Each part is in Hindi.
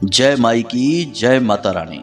जय माई की जय माता रानी।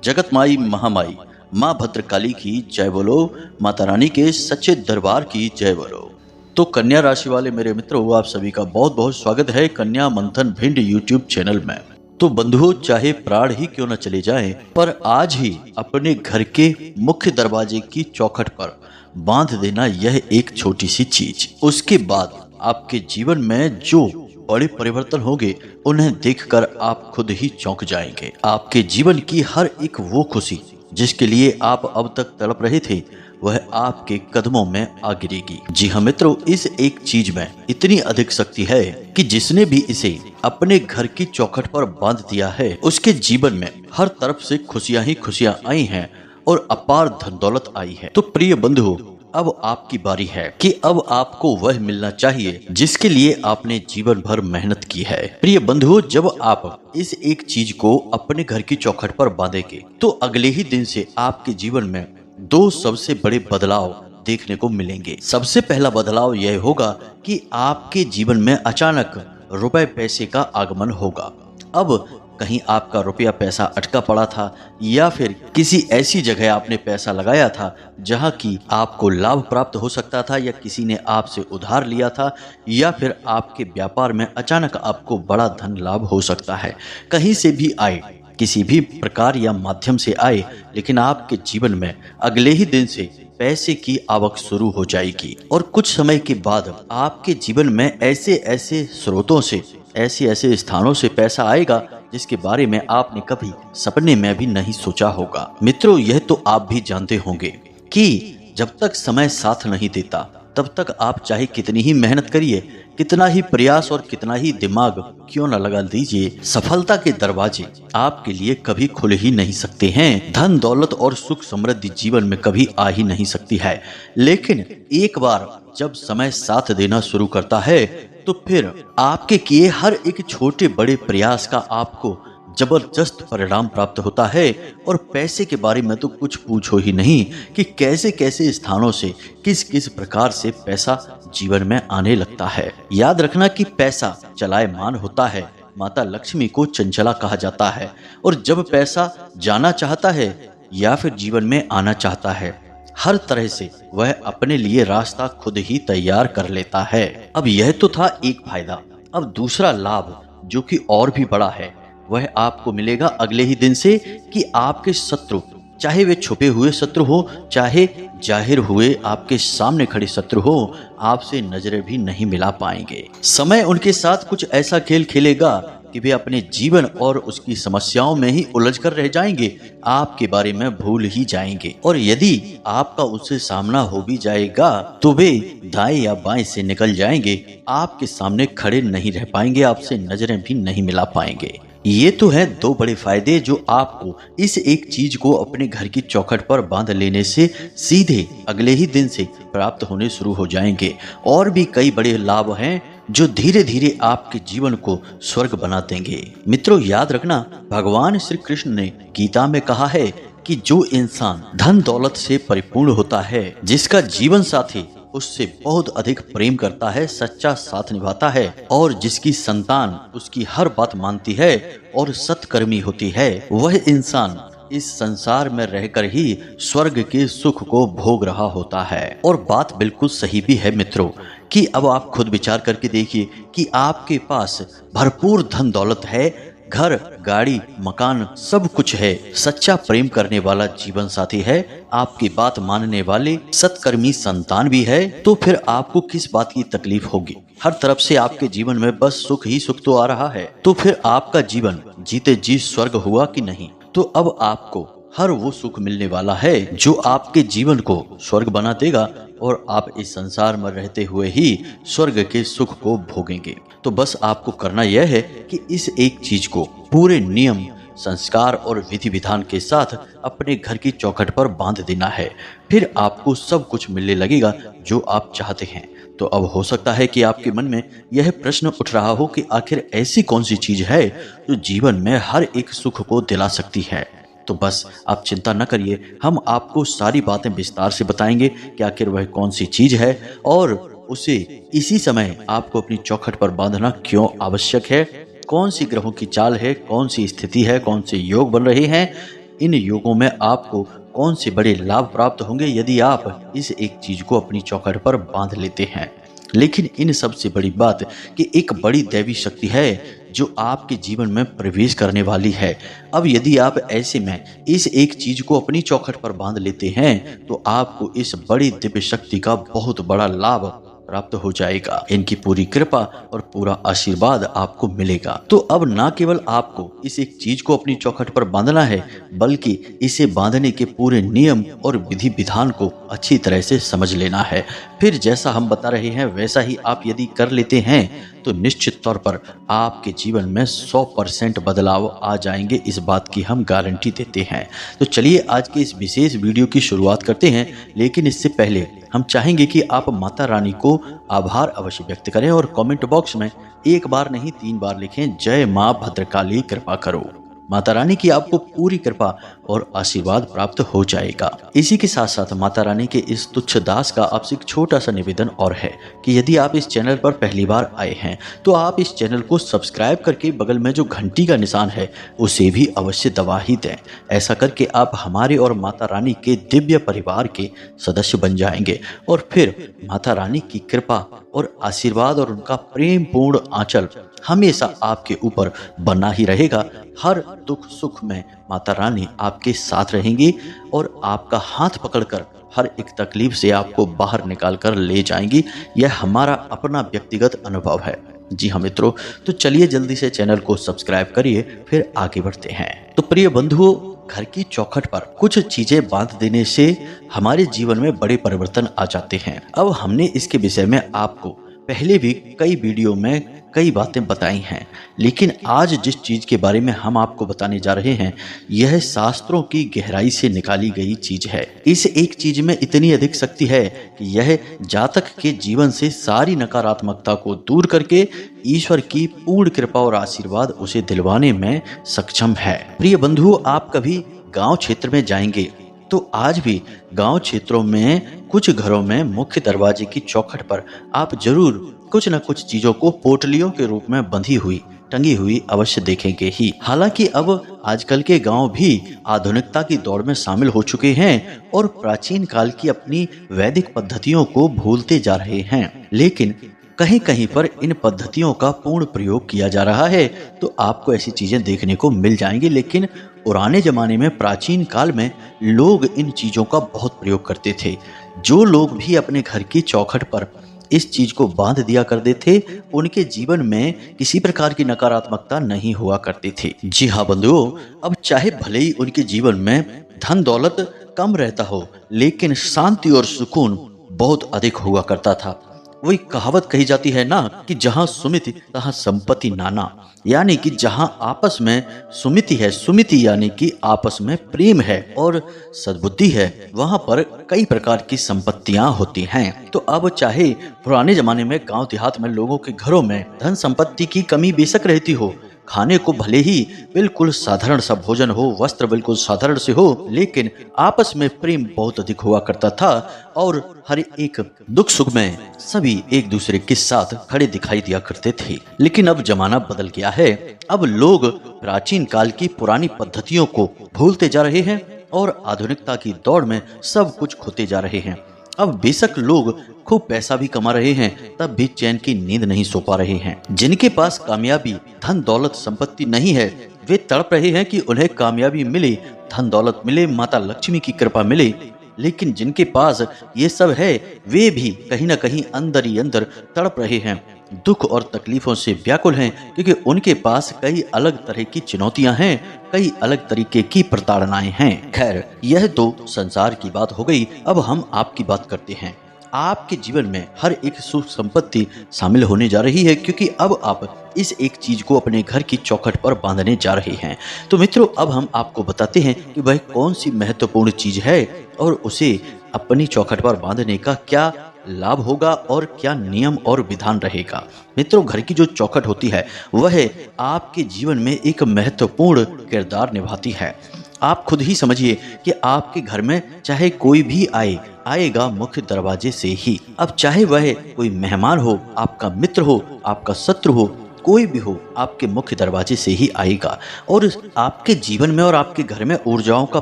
जगत माई महामाई माँ भद्रकाली की जय बोलो। माता रानी के सच्चे दरबार की जय बोलो। तो कन्या राशि वाले मेरे मित्रों, आप सभी का बहुत बहुत स्वागत है कन्या मंथन भिंड यूट्यूब चैनल में। तो बंधुओं, चाहे प्राण ही क्यों न चले जाएं, पर आज ही अपने घर के मुख्य दरवाजे की चौखट पर बांध देना यह एक छोटी सी चीज। उसके बाद आपके जीवन में जो बड़े परिवर्तन होंगे उन्हें देखकर आप खुद ही चौंक जाएंगे। आपके जीवन की हर एक वो खुशी जिसके लिए आप अब तक तड़प रहे थे, वह आपके कदमों में आ गिरेगी। जी हाँ मित्रों, इस एक चीज में इतनी अधिक शक्ति है कि जिसने भी इसे अपने घर की चौखट पर बांध दिया है, उसके जीवन में हर तरफ से खुशियां ही खुशियां आई हैं और अपार धन दौलत आई है। तो प्रिय बंधुओं, अब आपकी बारी है कि अब आपको वह मिलना चाहिए जिसके लिए आपने जीवन भर मेहनत की है। प्रिय बंधुओं, जब आप इस एक चीज को अपने घर की चौखट पर बांधेंगे तो अगले ही दिन से आपके जीवन में दो सबसे बड़े बदलाव देखने को मिलेंगे। सबसे पहला बदलाव यह होगा कि आपके जीवन में अचानक रुपए पैसे का आगमन होगा। अब कहीं आपका रुपया पैसा अटका पड़ा था या फिर किसी ऐसी जगह आपने पैसा लगाया था जहां की आपको लाभ प्राप्त हो सकता था, या किसी ने आपसे उधार लिया था, या फिर आपके व्यापार में अचानक आपको बड़ा धन लाभ हो सकता है। कहीं से भी आए, किसी भी प्रकार या माध्यम से आए, लेकिन आपके जीवन में अगले ही दिन से पैसे की आवक शुरू हो जाएगी। और कुछ समय के बाद आपके जीवन में ऐसे ऐसे स्रोतों से, ऐसे ऐसे स्थानों से पैसा आएगा जिसके बारे में आपने कभी सपने में भी नहीं सोचा होगा। मित्रों, यह तो आप भी जानते होंगे कि जब तक समय साथ नहीं देता तब तक आप चाहे कितनी ही मेहनत करिए, कितना ही प्रयास और कितना ही दिमाग क्यों न लगा दीजिए, सफलता के दरवाजे आपके लिए कभी खुल ही नहीं सकते हैं। धन दौलत और सुख समृद्धि जीवन में कभी आ ही नहीं सकती है। लेकिन एक बार जब समय साथ देना शुरू करता है तो फिर आपके किए हर एक छोटे बड़े प्रयास का आपको जबरदस्त परिणाम प्राप्त होता है। और पैसे के बारे में तो कुछ पूछो ही नहीं कि कैसे कैसे स्थानों से किस किस प्रकार से पैसा जीवन में आने लगता है। याद रखना कि पैसा चलायमान होता है, माता लक्ष्मी को चंचला कहा जाता है, और जब पैसा जाना चाहता है या फिर जीवन में आना चाहता है, हर तरह से वह अपने लिए रास्ता खुद ही तैयार कर लेता है। अब यह तो था एक फायदा। अब दूसरा लाभ जो कि और भी बड़ा है, वह आपको मिलेगा अगले ही दिन से कि आपके शत्रु, चाहे वे छुपे हुए शत्रु हो, चाहे जाहिर हुए आपके सामने खड़े शत्रु हो, आपसे नजरें भी नहीं मिला पाएंगे। समय उनके साथ कुछ ऐसा खेल खेलेगा कि वे अपने जीवन और उसकी समस्याओं में ही उलझ कर रह जाएंगे, आपके बारे में भूल ही जाएंगे। और यदि आपका उससे सामना हो भी जाएगा तो वे दाएं या बाएं से निकल जाएंगे, आपके सामने खड़े नहीं रह पाएंगे, आपसे नजरें भी नहीं मिला पाएंगे। ये तो है दो बड़े फायदे जो आपको इस एक चीज को अपने घर की चौखट पर बांध लेने से सीधे अगले ही दिन से प्राप्त होने शुरू हो जाएंगे। और भी कई बड़े लाभ हैं जो धीरे धीरे आपके जीवन को स्वर्ग बना देंगे। मित्रों, याद रखना, भगवान श्री कृष्ण ने गीता में कहा है कि जो इंसान धन दौलत से परिपूर्ण होता है, जिसका जीवन साथी उससे बहुत अधिक प्रेम करता है, सच्चा साथ निभाता है, और जिसकी संतान उसकी हर बात मानती है और सत्कर्मी होती है, वह इंसान इस संसार में रहकर ही स्वर्ग के सुख को भोग रहा होता है। और बात बिल्कुल सही भी है मित्रों कि अब आप खुद विचार करके देखिए कि आपके पास भरपूर धन दौलत है, घर गाड़ी मकान सब कुछ है, सच्चा प्रेम करने वाला जीवन साथी है, आपकी बात मानने वाले सत्कर्मी संतान भी है, तो फिर आपको किस बात की तकलीफ होगी। हर तरफ से आपके जीवन में बस सुख ही सुख तो आ रहा है, तो फिर आपका जीवन जीते जी स्वर्ग हुआ कि नहीं। तो अब आपको हर वो सुख मिलने वाला है जो आपके जीवन को स्वर्ग बना देगा, और आप इस संसार में रहते हुए ही स्वर्ग के सुख को भोगेंगे। तो बस आपको करना यह है कि इस एक चीज को पूरे नियम, संस्कार और विधि विधान के साथ अपने घर की चौखट पर बांध देना है। फिर आपको सब कुछ मिलने लगेगा जो आप चाहते हैं। तो अब हो सकता है कि आपके मन में यह प्रश्न उठ रहा हो कि आखिर ऐसी कौन सी चीज है जो जीवन में हर एक सुख को दिला सकती है। तो बस आप चिंता न करिए, हम आपको सारी बातें विस्तार से बताएंगे कि आखिर वह कौन सी चीज है और उसे इसी समय आपको अपनी चौखट पर बांधना क्यों आवश्यक है, कौन सी ग्रहों की चाल है, कौन सी स्थिति है, कौन से योग बन रहे हैं, इन योगों में आपको कौन से बड़े लाभ प्राप्त होंगे यदि आप इस एक चीज को अपनी चौखट पर बांध लेते हैं। लेकिन इन सबसे बड़ी बात कि एक बड़ी दैवी शक्ति है जो आपके जीवन में प्रवेश करने वाली है। अब यदि आप ऐसे में इस एक चीज को अपनी चौखट पर बांध लेते हैं तो आपको इस बड़ी दिव्य शक्ति का बहुत बड़ा लाभ प्राप्त हो जाएगा। इनकी पूरी कृपा और पूरा आशीर्वाद आपको मिलेगा। तो अब ना केवल आपको इस एक चीज को अपनी चौखट पर बांधना है, बल्कि इसे बांधने के पूरे नियम और विधि विधान को अच्छी तरह से समझ लेना है। फिर जैसा हम बता रहे हैं वैसा ही आप यदि कर लेते हैं तो निश्चित तौर पर आपके जीवन में 100% बदलाव आ जाएंगे, इस बात की हम गारंटी देते हैं। तो चलिए आज के इस विशेष वीडियो की शुरुआत करते हैं, लेकिन इससे पहले हम चाहेंगे कि आप माता रानी को आभार अवश्य व्यक्त करें और कमेंट बॉक्स में एक बार नहीं 3 बार लिखें, जय मां भद्रकाली कृपा करो। माता रानी की आपको पूरी कृपा और आशीर्वाद प्राप्त हो जाएगा। इसी के साथ साथ माता रानी के इस तुच्छ दास का आपसे एक छोटा सा निवेदन और है कि यदि आप इस चैनल पर पहली बार आए हैं तो आप इस चैनल को सब्सक्राइब करके बगल में जो घंटी का निशान है उसे भी अवश्य दबा ही दें। ऐसा करके आप हमारे और माता रानी के दिव्य परिवार के सदस्य बन जाएंगे और फिर माता रानी की कृपा और आशीर्वाद और उनका प्रेम पूर्ण आंचल हमेशा आपके ऊपर बना ही रहेगा। हर दुख सुख में माता रानी आपके साथ रहेंगी और आपका हाथ पकड़कर हर एक तकलीफ से आपको बाहर निकाल कर ले जाएंगी। यह हमारा अपना व्यक्तिगत अनुभव है। जी हाँ मित्रों, तो चलिए जल्दी से चैनल को सब्सक्राइब करिए, फिर आगे बढ़ते हैं। तो प्रिय बंधुओं, घर की चौखट पर कुछ चीजें बांध देने से हमारे जीवन में बड़े परिवर्तन आ जाते हैं। अब हमने इसके विषय में आपको पहले भी कई वीडियो में कई बातें बताई हैं, लेकिन आज जिस चीज के बारे में हम आपको बताने जा रहे हैं यह शास्त्रों की गहराई से निकाली गई चीज है। इस एक चीज में इतनी अधिक शक्ति है कि यह जातक के जीवन से सारी नकारात्मकता को दूर करके ईश्वर की पूर्ण कृपा और आशीर्वाद उसे दिलवाने में सक्षम है। प्रिय बंधु, आप कभी गांव क्षेत्र में जाएंगे तो आज भी गांव क्षेत्रों में कुछ घरों में मुख्य दरवाजे की चौखट पर आप जरूर कुछ न कुछ चीजों को पोटलियों के रूप में बंधी हुई टंगी हुई अवश्य देखेंगे ही। हालांकि अब आजकल के गांव भी आधुनिकता की दौड़ में शामिल हो चुके हैं और प्राचीन काल की अपनी वैदिक पद्धतियों को भूलते जा रहे हैं, लेकिन कहीं कहीं पर इन पद्धतियों का पूर्ण प्रयोग किया जा रहा है। तो आपको ऐसी चीजें देखने को मिल जाएंगी। लेकिन पुराने जमाने में, प्राचीन काल में लोग इन चीजों का बहुत प्रयोग करते थे। जो लोग भी अपने घर की चौखट पर इस चीज को बांध दिया करते थे उनके जीवन में किसी प्रकार की नकारात्मकता नहीं हुआ करती थी। जी हाँ बंधुओं, अब चाहे भले ही उनके जीवन में धन दौलत कम रहता हो, लेकिन शांति और सुकून बहुत अधिक हुआ करता था। वही कहावत कही जाती है ना कि जहां सुमिति तहां संपत्ति नाना, यानी कि जहां आपस में सुमिति है, सुमिति यानी कि आपस में प्रेम है और सद्बुद्धि है, वहां पर कई प्रकार की संपत्तियां होती हैं। तो अब चाहे पुराने जमाने में गांव देहात में लोगों के घरों में धन संपत्ति की कमी बेशक रहती हो, खाने को भले ही बिल्कुल साधारण सा भोजन हो, वस्त्र बिल्कुल साधारण से हो, लेकिन आपस में प्रेम बहुत अधिक हुआ करता था और हर एक दुख सुख में सभी एक दूसरे के साथ खड़े दिखाई दिया करते थे। लेकिन अब जमाना बदल गया है। अब लोग प्राचीन काल की पुरानी पद्धतियों को भूलते जा रहे हैं और आधुनिकता की दौड़ में सब कुछ खोते जा रहे हैं। अब बेशक लोग खूब पैसा भी कमा रहे हैं, तब भी चैन की नींद नहीं सो पा रहे हैं। जिनके पास कामयाबी, धन दौलत, संपत्ति नहीं है, वे तड़प रहे हैं कि उन्हें कामयाबी मिले, धन दौलत मिले, माता लक्ष्मी की कृपा मिले। लेकिन जिनके पास ये सब है वे भी कहीं ना कहीं अंदर ही अंदर तड़प रहे हैं, दुख और तकलीफों से व्याकुल हैं, क्योंकि उनके पास कई अलग तरह की चुनौतियां हैं, कई अलग तरीके की प्रताड़नाएं हैं। खैर, यह तो संसार की बात हो गई। अब हम आपकी बात करते हैं। आपके जीवन में हर एक सुख संपत्ति शामिल होने जा रही है, क्योंकि अब आप इस एक चीज को अपने घर की चौखट पर बांधने जा रहे हैं। तो मित्रों, अब हम आपको बताते हैं कि वह कौन सी महत्वपूर्ण चीज है और उसे अपनी चौखट पर बांधने का क्या लाभ होगा और क्या नियम और विधान रहेगा। मित्रों, घर की जो चौखट होती है वह आपके जीवन में एक महत्वपूर्ण किरदार निभाती है। आप खुद ही समझिए कि आपके घर में चाहे कोई भी आएगा मुख्य दरवाजे से ही। अब चाहे वह कोई मेहमान हो, आपका मित्र हो, आपका शत्रु हो, कोई भी हो आपके मुख्य दरवाजे से ही आएगा। और आपके जीवन में और आपके घर में ऊर्जाओं का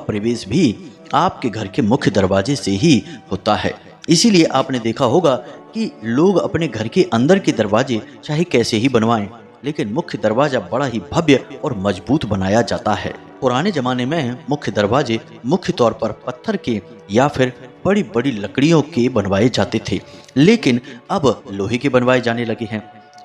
प्रवेश भी आपके घर के मुख्य दरवाजे से ही होता है। इसीलिए आपने देखा होगा कि लोग अपने घर के अंदर के दरवाजे चाहे कैसे ही बनवाएं, लेकिन मुख्य दरवाजा बड़ा ही भव्य और मजबूत बनाया जाता है। पुराने जमाने में मुख्य दरवाजे मुख्य तौर पर पत्थर के या फिर बड़ी बड़ी लकड़ियों के बनवाए जाते थे, लेकिन अब लोहे के बनवाए जाने लगे हैं।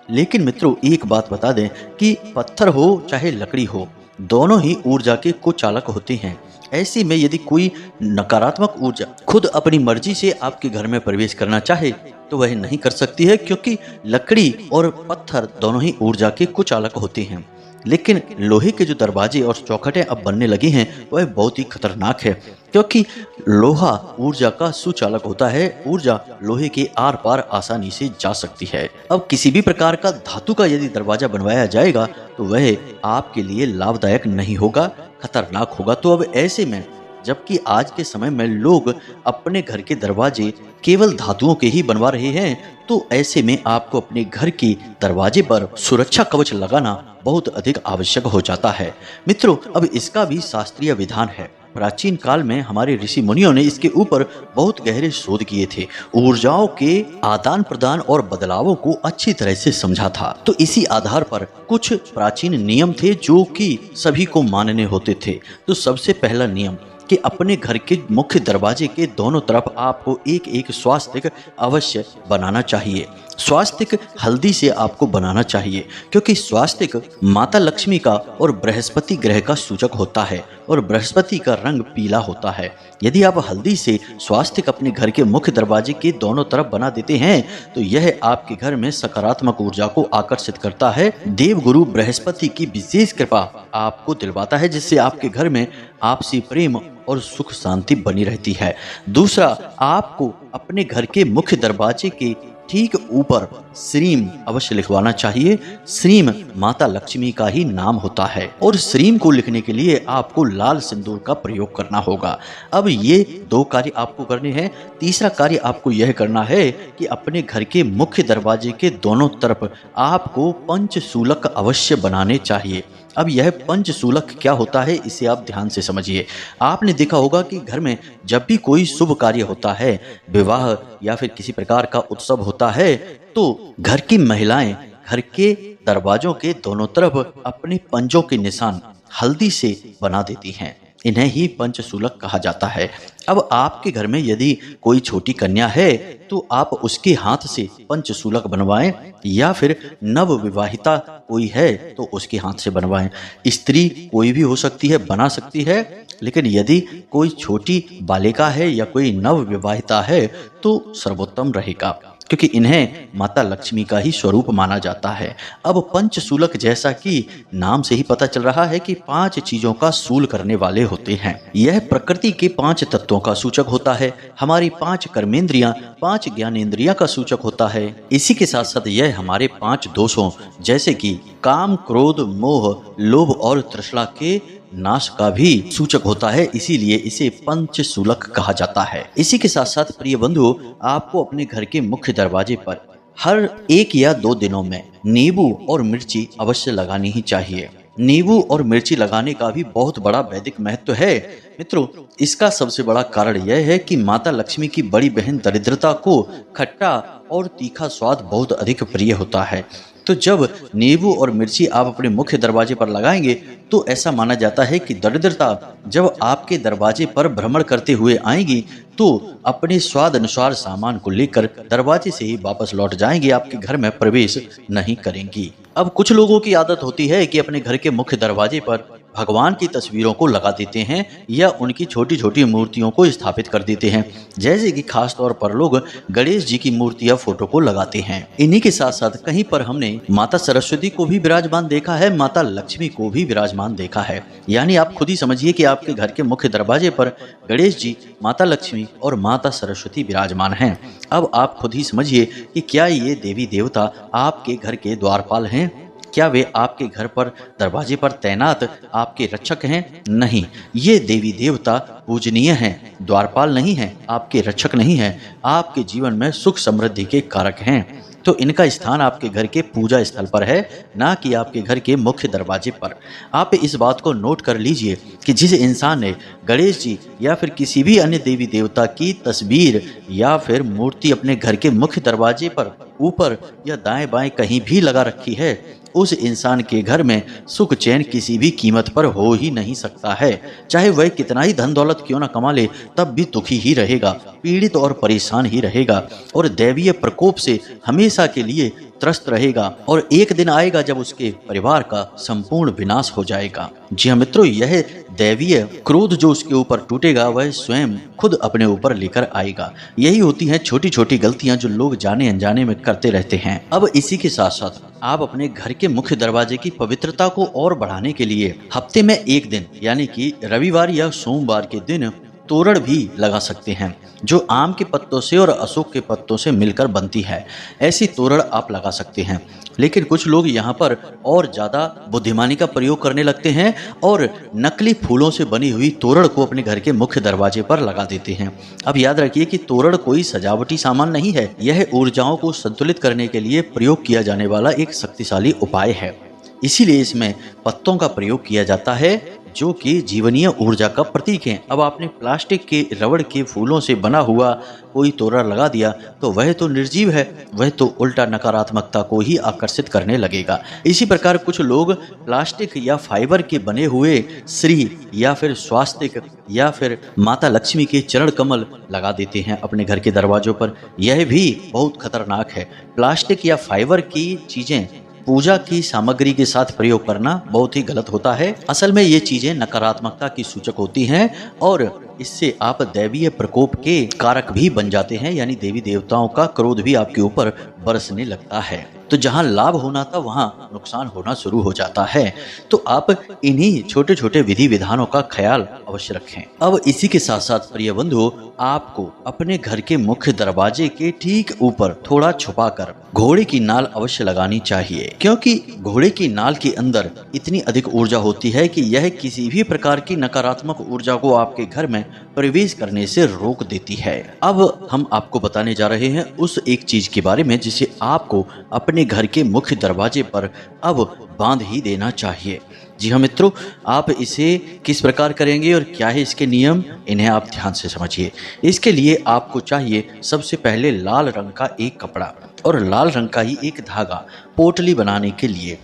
लेकिन मित्रों, एक बात बता दें कि पत्थर हो चाहे लकड़ी हो, दोनों ही ऊर्जा के कुचालक होते हैं। ऐसे में यदि कोई नकारात्मक ऊर्जा खुद अपनी मर्जी से आपके घर में प्रवेश करना चाहे तो वह नहीं कर सकती है, क्योंकि लकड़ी और पत्थर दोनों ही ऊर्जा के कुचालक होते हैं। लेकिन लोहे के जो दरवाजे और चौखटें अब बनने लगे हैं वह बहुत ही खतरनाक है, क्योंकि लोहा ऊर्जा का सुचालक होता है। ऊर्जा लोहे के आर पार आसानी से जा सकती है। अब किसी भी प्रकार का धातु का यदि दरवाजा बनवाया जाएगा तो वह आपके लिए लाभदायक नहीं होगा, खतरनाक होगा। तो अब ऐसे में, जबकि आज के समय में लोग अपने घर के दरवाजे केवल धातुओं के ही बनवा रहे हैं, तो ऐसे में आपको अपने घर के दरवाजे पर सुरक्षा कवच लगाना बहुत अधिक आवश्यक हो जाता है। मित्रों, अब इसका भी शास्त्रीय विधान है। प्राचीन काल में हमारे ऋषि मुनियों ने इसके ऊपर बहुत गहरे शोध किए थे, ऊर्जाओं के आदान प्रदान और बदलावों को अच्छी तरह से समझा था। तो इसी आधार पर कुछ प्राचीन नियम थे जो कि सभी को मानने होते थे। तो सबसे पहला नियम कि अपने घर के मुख्य दरवाजे के दोनों तरफ आपको एक एक स्वास्तिक अवश्य बनाना चाहिए। स्वास्तिक हल्दी से आपको बनाना चाहिए, क्योंकि स्वास्तिक माता लक्ष्मी का और बृहस्पति ग्रह का सूचक होता है और बृहस्पति का रंग पीला होता है। यदि आप हल्दी से स्वास्तिक अपने घर के मुख्य दरवाजे के दोनों तरफ बना देते हैं तो यह आपके घर में सकारात्मक ऊर्जा को आकर्षित करता है। देवगुरु बृहस्पति की विशेष कृपा आपको दिलवाता है, जिससे आपके घर में आपसी प्रेम और सुख शांति बनी रहती है। दूसरा, आपको अपने घर के मुख्य दरवाजे के ठीक ऊपर श्रीम अवश्य लिखवाना चाहिए। श्रीम माता लक्ष्मी का ही नाम होता है और श्रीम को लिखने के लिए आपको लाल सिंदूर का प्रयोग करना होगा। अब ये दो कार्य आपको करने हैं। तीसरा कार्य आपको यह करना है कि अपने घर के मुख्य दरवाजे के दोनों तरफ आपको पंचशूलक अवश्य बनाने चाहिए। अब यह पंचशूलक क्या होता है, इसे आप ध्यान से समझिए। आपने देखा होगा कि घर में जब भी कोई शुभ कार्य होता है, विवाह या फिर किसी प्रकार का उत्सव होता है, तो घर की महिलाएं घर के दरवाजों के दोनों तरफ अपने पंजों के निशान हल्दी से बना देती हैं। इन्हें ही पंचशूलक कहा जाता है। अब आपके घर में यदि कोई छोटी कन्या है तो आप उसके हाथ से पंचशूलक बनवाएं, या फिर नव विवाहिता कोई है तो उसके हाथ से बनवाएं। स्त्री कोई भी हो सकती है, बना सकती है, लेकिन यदि कोई छोटी बालिका है या कोई नव विवाहिता है तो सर्वोत्तम रहेगा, क्योंकि इन्हें माता लक्ष्मी का ही स्वरूप माना जाता है। अब पंचशूलक, जैसा कि नाम से ही पता चल रहा है कि 5 चीजों का सूल करने वाले होते हैं। यह प्रकृति के 5 तत्वों का सूचक होता है। हमारी 5 कर्मेंद्रियां, 5 ज्ञानेंद्रियां का सूचक होता है। इसी के साथ साथ यह हमारे 5 दोषों जैसे कि काम, क्रोध, मोह, लोभ और तृष्णा के नाश का भी सूचक होता है। इसीलिए इसे पंचशूलक कहा जाता है। इसी के साथ साथ प्रिय बंधुओं, आपको अपने घर के मुख्य दरवाजे पर हर 1 या 2 दिनों में नींबू और मिर्ची अवश्य लगानी ही चाहिए। नींबू और मिर्ची लगाने का भी बहुत बड़ा वैदिक महत्व है। मित्रों, इसका सबसे बड़ा कारण यह है कि माता लक्ष्मी की बड़ी बहन दरिद्रता को खट्टा और तीखा स्वाद बहुत अधिक प्रिय होता है। तो जब नींबू और मिर्ची आप अपने मुख्य दरवाजे पर लगाएंगे तो ऐसा माना जाता है कि दरिद्रता जब आपके दरवाजे पर भ्रमण करते हुए आएगी तो अपने स्वाद अनुसार सामान को लेकर दरवाजे से ही वापस लौट जाएंगी, आपके घर में प्रवेश नहीं करेंगी। अब कुछ लोगों की आदत होती है कि अपने घर के मुख्य दरवाजे पर भगवान की तस्वीरों को लगा देते हैं या उनकी छोटी छोटी मूर्तियों को स्थापित कर देते हैं, जैसे कि खास तौर पर लोग गणेश जी की मूर्ति या फोटो को लगाते हैं। इन्हीं के साथ साथ कहीं पर हमने माता सरस्वती को भी विराजमान देखा है, माता लक्ष्मी को भी विराजमान देखा है। यानी आप खुद ही समझिए कि आपके घर के मुख्य दरवाजे पर गणेश जी, माता लक्ष्मी और माता सरस्वती विराजमान हैं। अब आप खुद ही समझिए कि क्या ये देवी देवता आपके घर के द्वारपाल हैं? क्या वे आपके घर पर दरवाजे पर तैनात आपके रक्षक हैं? नहीं, ये देवी देवता पूजनीय हैं, द्वारपाल नहीं हैं, आपके रक्षक नहीं हैं, आपके जीवन में सुख समृद्धि के कारक हैं। तो इनका स्थान आपके घर के पूजा स्थल पर है, ना कि आपके घर के मुख्य दरवाजे पर। आप इस बात को नोट कर लीजिए कि जिस इंसान ने गणेश जी या फिर किसी भी अन्य देवी देवता की तस्वीर या फिर मूर्ति अपने घर के मुख्य दरवाजे पर ऊपर या दाएं बाएं कहीं भी लगा रखी है, उस इंसान के घर में सुख चैन किसी भी कीमत पर हो ही नहीं सकता है। चाहे वह कितना ही धन दौलत क्यों ना कमा ले, तब भी दुखी ही रहेगा, पीड़ित और परेशान ही रहेगा और दैवीय प्रकोप से हमेशा के लिए त्रस्त रहेगा। और एक दिन आएगा जब उसके परिवार का संपूर्ण विनाश हो जाएगा। जी हाँ मित्रों, यह दैवीय क्रोध जो उसके ऊपर टूटेगा वह स्वयं खुद अपने ऊपर लेकर आएगा। यही होती हैं छोटी छोटी गलतियां जो लोग जाने अनजाने में करते रहते हैं। अब इसी के साथ साथ आप अपने घर के मुख्य दरवाजे की पवित्रता को और बढ़ाने के लिए हफ्ते में एक दिन यानी कि रविवार या सोमवार के दिन तोरण भी लगा सकते हैं, जो आम के पत्तों से और अशोक के पत्तों से मिलकर बनती है। ऐसी तोरण आप लगा सकते हैं। लेकिन कुछ लोग यहाँ पर और ज़्यादा बुद्धिमानी का प्रयोग करने लगते हैं और नकली फूलों से बनी हुई तोरण को अपने घर के मुख्य दरवाजे पर लगा देते हैं। अब याद रखिए कि तोरण कोई सजावटी सामान नहीं है, यह ऊर्जाओं को संतुलित करने के लिए प्रयोग किया जाने वाला एक शक्तिशाली उपाय है। इसीलिए इसमें पत्तों का प्रयोग किया जाता है जो कि जीवनीय ऊर्जा का प्रतीक है। अब आपने प्लास्टिक के रबड़ के फूलों से बना हुआ कोई तोरण लगा दिया तो वह तो निर्जीव है, वह तो उल्टा नकारात्मकता को ही आकर्षित करने लगेगा। इसी प्रकार कुछ लोग प्लास्टिक या फाइबर के बने हुए श्री या फिर स्वास्तिक या फिर माता लक्ष्मी के चरण कमल लगा देते हैं अपने घर के दरवाजों पर। यह भी बहुत खतरनाक है। प्लास्टिक या फाइबर की चीजें पूजा की सामग्री के साथ प्रयोग करना बहुत ही गलत होता है। असल में ये चीजें नकारात्मकता की सूचक होती हैं और इससे आप दैवीय प्रकोप के कारक भी बन जाते हैं, यानी देवी देवताओं का क्रोध भी आपके ऊपर बरसने लगता है। तो जहां लाभ होना था वहां नुकसान होना शुरू हो जाता है। तो आप इन्हीं छोटे छोटे विधि विधानों का ख्याल अवश्य रखें। अब इसी के साथ साथ प्रिय बंधुओं, आपको अपने घर के मुख्य दरवाजे के ठीक ऊपर थोड़ा छुपाकर घोड़े की नाल अवश्य लगानी चाहिए, क्योंकि घोड़े की नाल के अंदर इतनी अधिक ऊर्जा होती है कि यह किसी भी प्रकार की नकारात्मक ऊर्जा को आपके घर में प्रवेश करने से रोक देती है। अब हम आपको बताने जा रहे हैं उस एक चीज के बारे में जिसे आपको अपने घर के मुख्य दरवाजे पर अब बांध ही देना चाहिए। जी हाँ मित्रों, आप इसे किस प्रकार करेंगे और क्या है इसके नियम, इन्हें आप ध्यान से समझिए। इसके लिए आपको चाहिए सबसे पहले लाल रंग का एक कपड़ा और लाल रंग का ही एक धागा पोटली बनाने के लिए।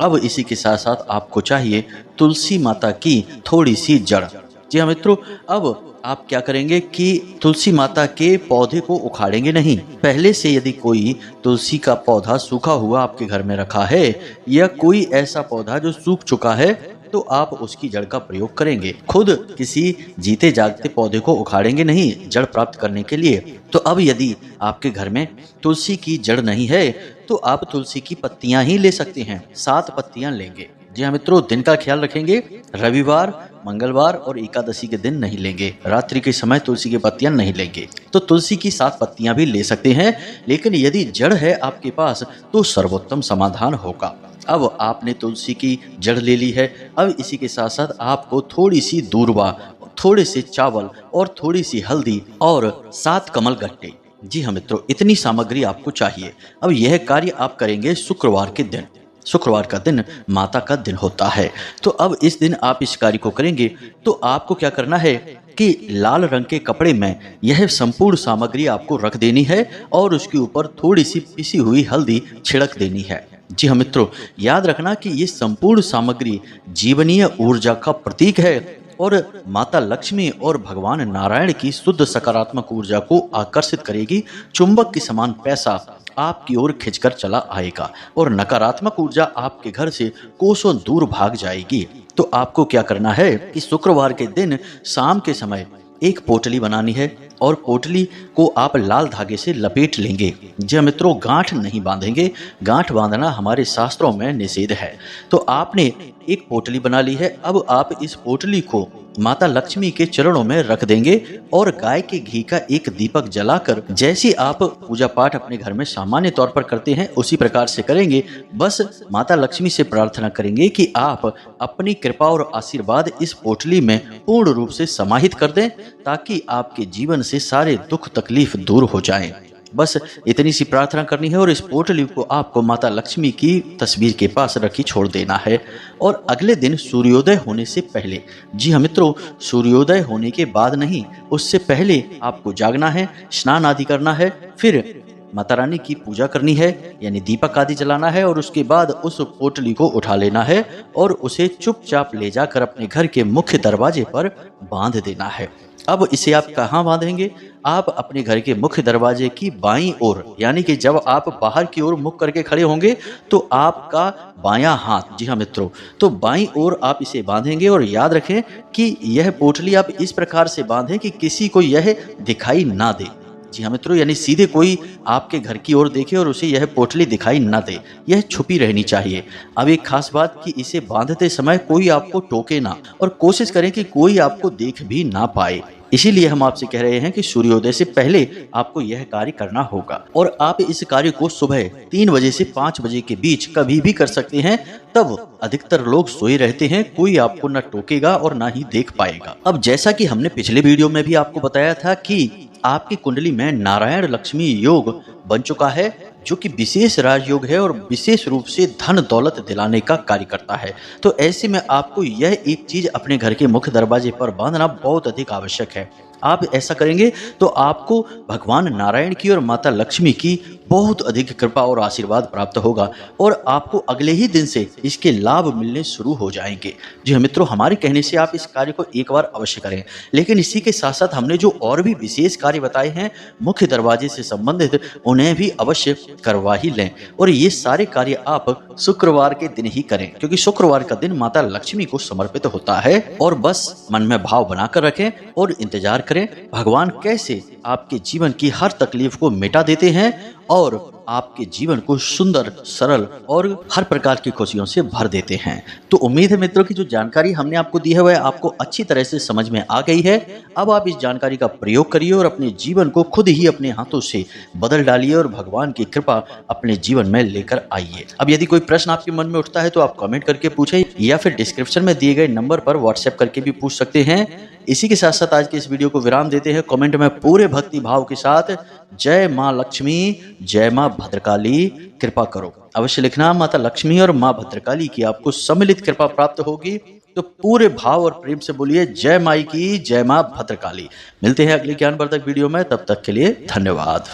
अब इसी के साथ साथ आपको चाहिए तुलसी माता की थोड़ी सी जड़। जी हाँ मित्रों, अब आप क्या करेंगे कि तुलसी माता के पौधे को उखाड़ेंगे नहीं। पहले से यदि कोई तुलसी का पौधा सूखा हुआ आपके घर में रखा है या कोई ऐसा पौधा जो सूख चुका है तो आप उसकी जड़ का प्रयोग करेंगे। खुद किसी जीते जागते पौधे को उखाड़ेंगे नहीं जड़ प्राप्त करने के लिए। तो अब यदि आपके घर में तुलसी की जड़ नहीं है तो आप तुलसी की पत्तियां ही ले सकते हैं। 7 पत्तियां लेंगे। जी हाँ मित्रों, दिन का ख्याल रखेंगे। रविवार, मंगलवार और एकादशी के दिन नहीं लेंगे। रात्रि के समय तुलसी की पत्तियां नहीं लेंगे। तो तुलसी की 7 पत्तियां भी ले सकते हैं, लेकिन यदि जड़ है आपके पास तो सर्वोत्तम समाधान होगा। अब आपने तुलसी की जड़ ले ली है। अब इसी के साथ साथ आपको थोड़ी सी दूर्वा, थोड़े से चावल और थोड़ी सी हल्दी और 7 कमल गट्टे। जी हाँ मित्रों, इतनी सामग्री आपको चाहिए। अब यह कार्य आप करेंगे शुक्रवार के दिन। शुक्रवार का दिन माता का दिन होता है। तो अब इस दिन आप इस कार्य को करेंगे तो आपको क्या करना है कि लाल रंग के कपड़े में यह संपूर्ण सामग्री आपको रख देनी है और उसके ऊपर थोड़ी सी पिसी हुई हल्दी छिड़क देनी है। जी हाँ मित्रों, याद रखना कि ये संपूर्ण सामग्री जीवनीय ऊर्जा का प्रतीक है और माता लक्ष्मी और भगवान नारायण की शुद्ध सकारात्मक ऊर्जा को आकर्षित करेगी। चुंबक के समान पैसा आपकी ओर खिंचकर चला आएगा और नकारात्मक ऊर्जा आपके घर से कोसों दूर भाग जाएगी। तो आपको क्या करना है कि शुक्रवार के दिन शाम के समय एक पोटली बनानी है और पोटली को आप लाल धागे से लपेट लेंगे। जी मित्रों, गांठ नहीं बांधेंगे। गांठ बांधना हमारे शास्त्रों में निषेध है। तो आपने एक पोटली बना ली है। अब आप इस पोटली को माता लक्ष्मी के चरणों में रख देंगे और गाय के घी का एक दीपक जलाकर, जैसे आप पूजा पाठ अपने घर में सामान्य तौर पर करते हैं उसी प्रकार से करेंगे। बस माता लक्ष्मी से प्रार्थना करेंगे कि आप अपनी कृपा और आशीर्वाद इस पोटली में पूर्ण रूप से समाहित कर दें ताकि आपके जीवन से सारे दुख तकलीफ दूर हो जाएं। बस इतनी सी प्रार्थना करनी है और इस पोटली को आपको माता लक्ष्मी की तस्वीर के पास रखी छोड़ देना है। और अगले दिन सूर्योदय होने से पहले, जी हाँ मित्रों, सूर्योदय होने के बाद नहीं, उससे पहले आपको जागना है, स्नान आदि करना है, फिर माता रानी की पूजा करनी है, यानी दीपक आदि जलाना है, और उसके बाद उस पोटली को उठा लेना है और उसे चुपचाप ले जाकर अपने घर के मुख्य दरवाजे पर बांध देना है। अब इसे आप कहाँ बांधेंगे? आप अपने घर के मुख्य दरवाजे की बाईं ओर, यानी कि जब आप बाहर की ओर मुख करके खड़े होंगे तो आपका बायां हाथ, जी हाँ मित्रों, तो बाईं ओर आप इसे बांधेंगे। और याद रखें कि यह पोटली आप इस प्रकार से बांधें कि किसी को यह दिखाई ना दे। जी हाँ मित्रों, यानी सीधे कोई आपके घर की ओर देखे और उसे यह पोटली दिखाई ना दे, यह छुपी रहनी चाहिए। अब एक खास बात कि इसे बांधते समय कोई आपको टोके ना, और कोशिश करें कि कोई आपको देख भी ना पाए। इसीलिए हम आपसे कह रहे हैं कि सूर्योदय से पहले आपको यह कार्य करना होगा। और आप इस कार्य को सुबह 3 बजे से 5 बजे के बीच कभी भी कर सकते हैं। तब अधिकतर लोग सोए रहते हैं, कोई आपको न टोकेगा और ना ही देख पाएगा। अब जैसा कि हमने पिछले वीडियो में भी आपको बताया था कि आपकी कुंडली में नारायण लक्ष्मी योग बन चुका है, जो कि विशेष राजयोग है और विशेष रूप से धन दौलत दिलाने का कार्य करता है। तो ऐसे में आपको यह एक चीज अपने घर के मुख्य दरवाजे पर बांधना बहुत अधिक आवश्यक है। आप ऐसा करेंगे तो आपको भगवान नारायण की और माता लक्ष्मी की बहुत अधिक कृपा और आशीर्वाद प्राप्त होगा, और आपको अगले ही दिन से इसके लाभ मिलने शुरू हो जाएंगे। जी हाँ मित्रों, हमारे कहने से आप इस कार्य को एक बार अवश्य करें। लेकिन इसी के साथ साथ हमने जो और भी विशेष कार्य बताए हैं मुख्य दरवाजे से संबंधित, उन्हें भी अवश्य करवा ही लें। और ये सारे कार्य आप शुक्रवार के दिन ही करें, क्योंकि शुक्रवार का दिन माता लक्ष्मी को समर्पित होता है। और बस मन में भाव बनाकर रखें और इंतजार करें भगवान कैसे आपके जीवन की हर तकलीफ को मिटा देते हैं और आपके जीवन को सुंदर, सरल और हर प्रकार की खुशियों से भर देते हैं। तो उम्मीद है मित्रों की जो जानकारी हमने आपको दी है वह आपको अच्छी तरह से समझ में आ गई है। अब आप इस जानकारी का प्रयोग करिए और अपने जीवन को खुद ही अपने हाथों से बदल डालिए और भगवान की कृपा अपने जीवन में लेकर आइए। अब यदि कोई प्रश्न आपके मन में उठता है तो आप कमेंट करके पूछें, या फिर डिस्क्रिप्शन में दिए गए नंबर पर व्हाट्सएप करके भी पूछ सकते हैं। इसी के साथ साथ आज के इस वीडियो को विराम देते हैं। कमेंट में पूरे भक्ति भाव के साथ जय माँ लक्ष्मी, जय माँ भद्रकाली, कृपा करो अवश्य लिखना। माता लक्ष्मी और माँ भद्रकाली की आपको सम्मिलित कृपा प्राप्त होगी। तो पूरे भाव और प्रेम से बोलिए जय माई की, जय माँ भद्रकाली। मिलते हैं अगले ज्ञानवर्धक वीडियो में, तब तक के लिए धन्यवाद।